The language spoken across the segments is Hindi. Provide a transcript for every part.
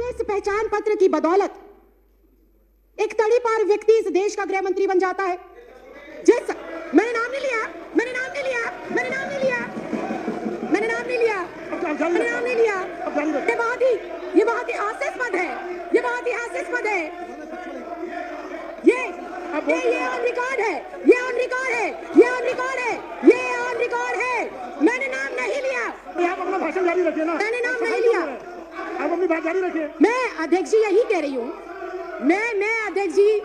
इस पहचान पत्र की बदौलत एक तड़ीपार व्यक्ति इस देश का गृह मंत्री बन जाता है। जिस मैंने नाम नहीं लिया, मैंने नाम नहीं लिया, मैंने नाम नहीं लिया, मैंने नाम नहीं लिया, मैंने नाम नहीं लिया। ये बहुत ही हास्यास्पद है, ये बहुत ही हास्यास्पद है। ये ऑन रिकॉर्ड है, ये ऑन रिकॉर्ड है, ये ऑन रिकॉर्ड है, ये ऑन रिकॉर्ड है। मैंने नाम नहीं लिया। आप अपना भाषण जारी रखिए ना। मैंने नाम नहीं लिया। आप अपनी बात जारी रखिए। मैं अध्यक्ष जी यही कह रही हूँ। मैं अध्यक्ष जी,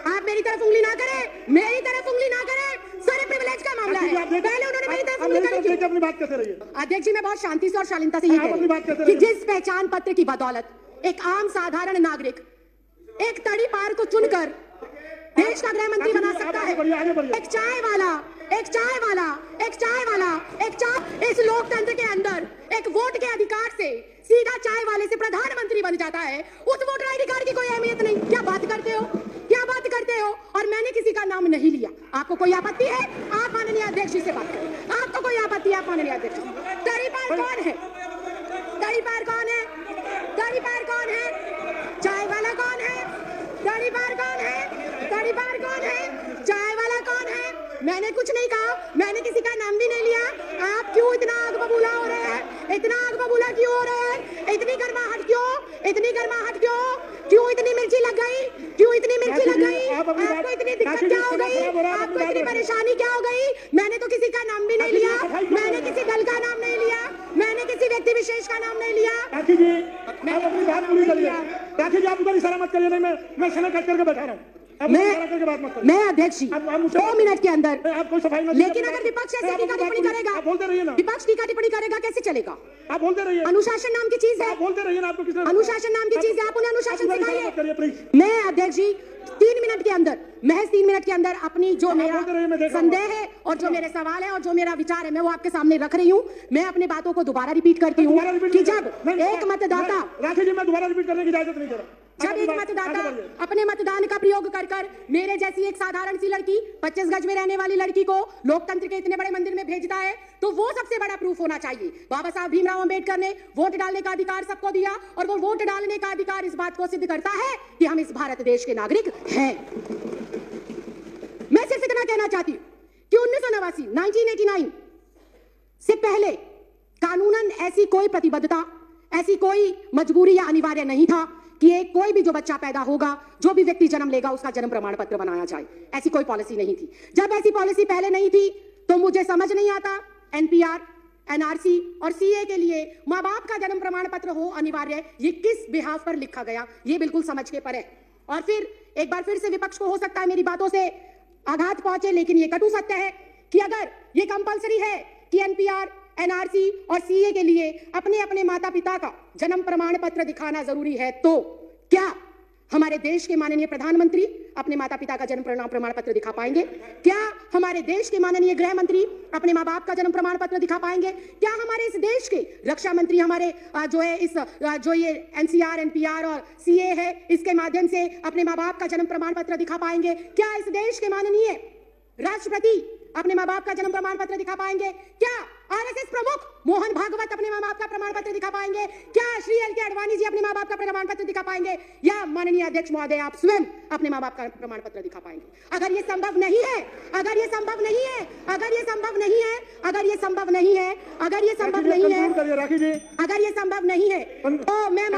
आप मेरी तरफ उंगली ना करें, मेरी तरफ उंगली ना करें। सारे प्रिविलेज का मामला है। पहले उन्होंने मेरी तरफ उंगली करी थी। अपनी बात कहते रहिए। अध्यक्ष जी, मैं बहुत शांति से और शालीनता से ये कह रही हूँ कि जिस पहचान पत्र की बदौलत एक आम साधारण नागरिक एक तड़ीपार को चुनकर देश का गृह मंत्री बना सकता है। एक चाय वाला इस लोकतंत्र के अंदर एक वोट के अधिकार से सीधा चाय वाले से प्रधानमंत्री बन जाता है। उस वोटर आईडी कार्ड की कोई अहमियत नहीं। क्या बात करते हो, क्या बात करते हो। और मैंने किसी का नाम नहीं लिया। आपको कोई आपत्ति है, आप माननीय अध्यक्ष जी से बात करें। आपको कोई आपत्ति है, आप माननीय अध्यक्ष जी। तड़ीपार कौन है, तड़ीपार कौन है, तड़ीपार कौन है, चाय वाला कौन है, तड़ीपार कौन है, तड़ीपार कौन है, चाय वाला कौन है। मैंने कुछ नहीं कहा, मैंने किसी का नाम भी नहीं लिया। आप क्यों इतना आग बबूला हो रहे हैं, इतना आग बबूला क्यों हो रहे हैं, इतनी गर्माहट क्यों, इतनी गर्माहट क्यों, क्यों इतनी मिर्ची लग गई, क्यों इतनी मिर्ची लग गई। आपको इतनी दिक्कत क्या हो गई, आपको इतनी परेशानी क्या हो गई। मैंने तो किसी का नाम भी नहीं लिया, मैंने किसी दल का नाम नहीं लिया, मैंने किसी व्यक्ति विशेष का नाम नहीं लिया। राखी जी, आप अपनी बात पूरी करिए। राखी जी, आप उधर इशारा मत करिए। नहीं, मैं समय कट करके बैठा रहा हूँ। मैं अध्यक्ष जी 2 मिनट के अंदर, लेकिन अगर विपक्ष ऐसे टीका टिप्पणी करेगा, आप बोलते रहिए ना। विपक्ष टीका टिप्पणी करेगा कैसे चलेगा। आप बोलते रहिए। अनुशासन नाम की चीज है, आप बोलते रहिए ना। आपको किसने अनुशासन नाम की चीज है, आप उन्हें अनुशासन सिखाइए। प्लीज। मैं अध्यक्ष जी 3 मिनट के अंदर, महज 3 मिनट के अंदर अपनी जो मेरा संदेह है और जो मेरे सवाल है और जो मेरा विचार है, मैं वो आपके सामने रख रही हूँ। मैं अपनी बातों को दोबारा रिपीट करती हूँ कि जब एक मतदाता, राखी जी, मैं दोबारा रिपीट करने की इजाजत नहीं दे रहा। जब एक मतदाता अपने मतदान का प्रयोग कर कर मेरे जैसी एक साधारण सी लड़की, 25 गज में रहने वाली लड़की को लोकतंत्र के इतने बड़े मंदिर में भेजता है, तो वो सबसे बड़ा प्रूफ होना चाहिए। बाबा साहब भीमराव अंबेडकर ने वोट डालने का अधिकार सबको दिया और वो वोट डालने का अधिकार इस बात को सिद्ध करता है कि हम इस भारत देश के नागरिक हैं। मैं सिर्फ इतना कहना चाहती हूं कि 1989 से पहले कानूनन ऐसी कोई प्रतिबद्धता, ऐसी कोई मजबूरी या अनिवार्य नहीं था कि एक कोई भी जो बच्चा पैदा होगा, जो भी व्यक्ति जन्म लेगा, उसका जन्म प्रमाण पत्र बनाया जाए। ऐसी कोई पॉलिसी नहीं थी। जब ऐसी पॉलिसी पहले नहीं थी तो मुझे समझ नहीं आता एनपीआर, एनआरसी और सीए के लिए माँ बाप का जन्म प्रमाण पत्र हो अनिवार्य, ये किस बिहाफ पर लिखा गया, ये बिल्कुल समझ के परे। और फिर एक बार फिर से विपक्ष को हो सकता है मेरी बातों से आघात पहुंचे, लेकिन ये कटु सत्य है कि अगर ये कंपलसरी है कि एनपीआर, एनआरसी और सीए के लिए अपने अपने माता पिता का जन्म प्रमाण पत्र दिखाना जरूरी है, तो क्या हमारे देश के माननीय प्रधानमंत्री अपने माता पिता का जन्म प्रमाण पत्र दिखा पाएंगे? क्या हमारे देश के माननीय गृह मंत्री अपने माँ बाप का जन्म प्रमाण पत्र दिखा पाएंगे? क्या हमारे इस देश के रक्षा मंत्री हमारे जो ये एनसीआर, एनपीआर और सीए है, इसके माध्यम से अपने माँ बाप का जन्म प्रमाण पत्र दिखा पाएंगे? क्या इस देश के माननीय राष्ट्रपति अपने माँ बाप का जन्म प्रमाण पत्र दिखा पाएंगे? क्या आरएसएस प्रमुख मोहन भागवत अपने माँ बाप का प्रमाण पत्र दिखा पाएंगे? क्या श्री एल के आडवाणी जी अपने माँ बाप का प्रमाण पत्र दिखा पाएंगे? या माननीय अध्यक्ष महोदय आप स्वयं अपने माँ बाप का प्रमाण पत्र दिखा पाएंगे? अगर ये संभव नहीं है, अगर ये संभव नहीं है, अगर ये संभव नहीं है, अगर ये संभव नहीं है, अगर ये संभव नहीं है, अगर ये संभव नहीं है, तो मैं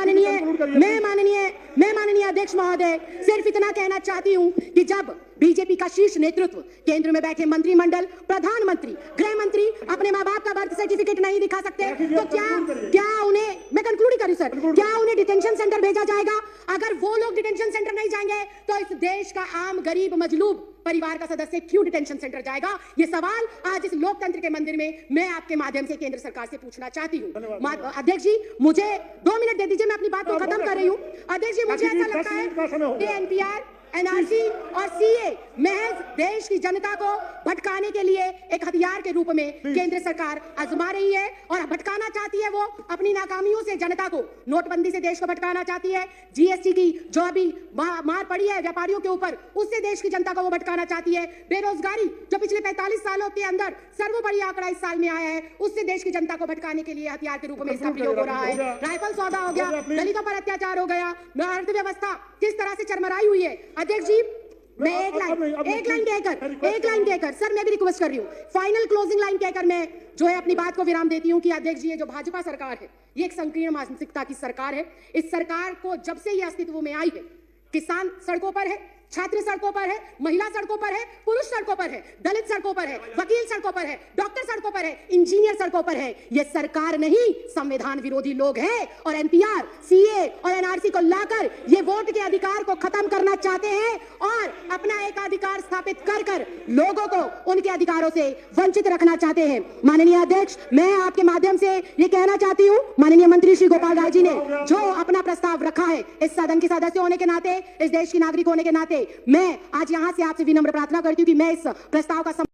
माननीय अध्यक्ष महोदय सिर्फ इतना कहना चाहती हूँ कि जब बीजेपी का शीर्ष नेतृत्व, केंद्र में बैठे मंत्रिमंडल, प्रधानमंत्री, गृह मंत्री अपने माँ बाप का बर्थ सर्टिफिकेट नहीं दिखा सकते, तो क्या उन्हें, मैं कंक्लूड करूं सर, क्या उन्हें डिटेंशन सेंटर भेजा जाएगा? अगर वो लोग डिटेंशन सेंटर नहीं जाएंगे तो इस देश का आम गरीब मजलूब परिवार का सदस्य क्यों डिटेंशन सेंटर जाएगा? ये सवाल आज इस लोकतंत्र के मंदिर में मैं आपके माध्यम से केंद्र सरकार से पूछना चाहती हूँ। अध्यक्ष जी, मुझे 2 मिनट दे दीजिए, मैं अपनी बात को खत्म कर रही हूँ। अध्यक्ष जी, मुझे ऐसा लगता है कि एनपीआर, एनआरसी और सीए महज देश की जनता को भटकाने के लिए एक हथियार के रूप में केंद्र सरकार आजमा रही है और भटकाना चाहती है। वो अपनी नाकामियों से जनता को, नोटबंदी से देश को भटकाना चाहती है, जीएसटी की जो अभी मार पड़ी है व्यापारियों के ऊपर, उससे देश की जनता को वो भटकाना चाहती है। बेरोजगारी जो पिछले 45 सालों के अंदर सर्वोपरि आंकड़ा इस साल में आया है, उससे देश की जनता को भटकाने के लिए हथियार के रूप में इसका प्रयोग हो रहा है। राइफल सौदा हो गया, दलितों पर अत्याचार हो गया, अर्थव्यवस्था किस तरह से चरमराई हुई है। अध्यक्ष जी, मैं एक लाइन कहकर सर मैं भी रिक्वेस्ट कर रही हूँ, फाइनल क्लोजिंग लाइन कहकर मैं जो है अपनी बात को विराम देती हूँ कि अध्यक्ष जी, ये जो भाजपा सरकार है, ये एक संकीर्ण मानसिकता की सरकार है। इस सरकार को जब से ये अस्तित्व में आई है, किसान सड़कों पर है, छात्र सड़कों पर है, महिला सड़कों पर है, पुरुष सड़कों पर है, दलित सड़कों पर है, वकील सड़कों पर है, डॉक्टर सड़कों पर है, इंजीनियर सड़कों पर है। ये सरकार नहीं, संविधान विरोधी लोग हैं और एनपीआर, सीए और एनआरसी को लाकर ये वोट के अधिकार को खत्म करना चाहते हैं और अपना एक अधिकार स्थापित कर लोगों को उनके अधिकारों से वंचित रखना चाहते हैं। माननीय अध्यक्ष, मैं आपके माध्यम से ये कहना चाहती हूँ, माननीय मंत्री श्री गोपाल राय जी ने जो अपना प्रस्ताव रखा है, इस सदन के सदस्य होने के नाते, इस देश की नागरिक होने के नाते, मैं आज यहां से आपसे विनम्र प्रार्थना करती हूं कि मैं इस प्रस्ताव का